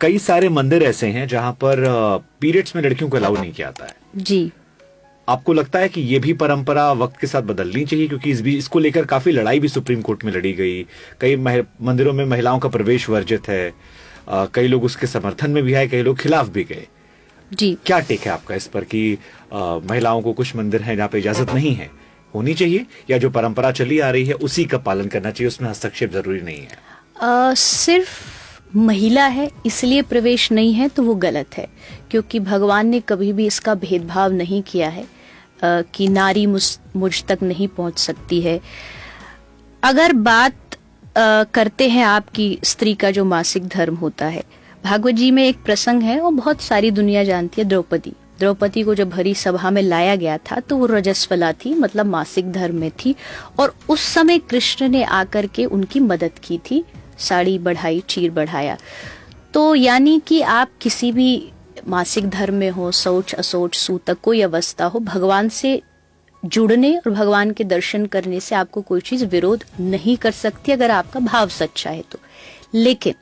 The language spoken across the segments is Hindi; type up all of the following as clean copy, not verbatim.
कई सारे मंदिर ऐसे हैं जहां पर पीरियड्स में लड़कियों को अलाउ नहीं किया जाता है जी। आपको लगता है कि ये भी परंपरा वक्त के साथ बदलनी चाहिए, क्योंकि इसको लेकर काफी लड़ाई भी सुप्रीम कोर्ट में लड़ी गई। कई मंदिरों में महिलाओं का प्रवेश वर्जित है, कई लोग उसके समर्थन में भी आए, कई लोग खिलाफ भी गए। जी, क्या टेक है आपका इस पर कि महिलाओं को कुछ मंदिर हैं जहाँ पे इजाजत नहीं है, होनी चाहिए, या जो परंपरा चली आ रही है उसी का पालन करना चाहिए, उसमें हस्तक्षेप जरूरी नहीं है? सिर्फ महिला है इसलिए प्रवेश नहीं है तो वो गलत है, क्योंकि भगवान ने कभी भी इसका भेदभाव नहीं किया है कि नारी मुझ तक नहीं पहुंच सकती है। अगर बात करते हैं आपकी स्त्री का जो मासिक धर्म होता है, भागवत जी में एक प्रसंग है, वो बहुत सारी दुनिया जानती है। द्रौपदी को जब हरी सभा में लाया गया था तो वो रजस्वला थी, मतलब मासिक धर्म में थी, और उस समय कृष्ण ने आकर के उनकी मदद की थी, साड़ी बढ़ाई, चीर बढ़ाया। तो यानी कि आप किसी भी मासिक धर्म में हो, शौच अशौच सूतक कोई अवस्था हो, भगवान से जुड़ने और भगवान के दर्शन करने से आपको कोई चीज विरोध नहीं कर सकती, अगर आपका भाव सच्चा है तो। लेकिन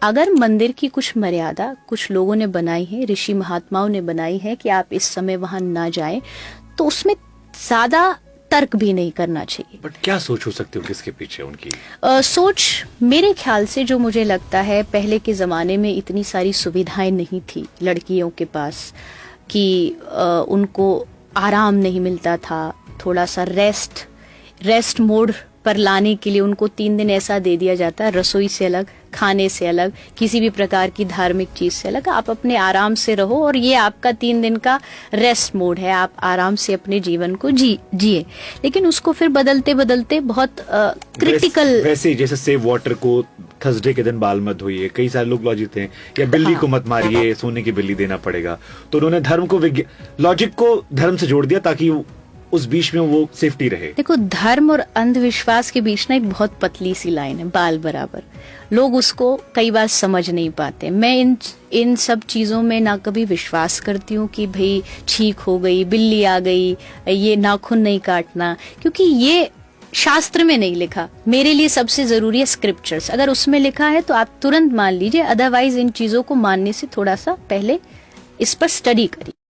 अगर मंदिर की कुछ मर्यादा कुछ लोगों ने बनाई है, ऋषि महात्माओं ने बनाई है कि आप इस समय वहां ना जाएं, तो उसमें ज्यादा तर्क भी नहीं करना चाहिए। बट क्या सोच हो सकती है किसके पीछे उनकी? सोच मेरे ख्याल से जो मुझे लगता है, पहले के जमाने में इतनी सारी सुविधाएं नहीं थी लड़कियों के पास कि उनको आराम नहीं मिलता था। थोड़ा सा रेस्ट मोड पर लाने के लिए उनको 3 दिन ऐसा दे दिया जाता है, रसोई से अलग, खाने से अलग, किसी भी प्रकार की धार्मिक चीज से अलग, आप अपने आराम से रहो और ये आपका 3 दिन का रेस्ट मोड है, आप आराम से अपने जीवन को जिए। लेकिन उसको फिर बदलते बदलते बहुत क्रिटिकल, वैसे जैसे सेव वाटर को थर्सडे के दिन बाल मत धोइए, कई सारे लोग लॉजिक थे, या बिल्ली को मत मारिए, सोने की बिल्ली देना पड़ेगा। तो उन्होंने धर्म को लॉजिक को धर्म से जोड़ दिया ताकि उस बीच में वो सेफ्टी रहे। देखो, धर्म और अंधविश्वास के बीच ना एक बहुत पतली सी लाइन है, बाल बराबर। लोग उसको कई बार समझ नहीं पाते। मैं इन सब चीजों में ना कभी विश्वास करती हूँ कि भाई छींक हो गई, बिल्ली आ गई, ये नाखून नहीं काटना, क्योंकि ये शास्त्र में नहीं लिखा। मेरे लिए सबसे जरूरी है स्क्रिप्चर्स। अगर उसमें लिखा है तो आप तुरंत मान लीजिए, अदरवाइज इन चीजों को मानने से थोड़ा सा पहले इस पर स्टडी करिए।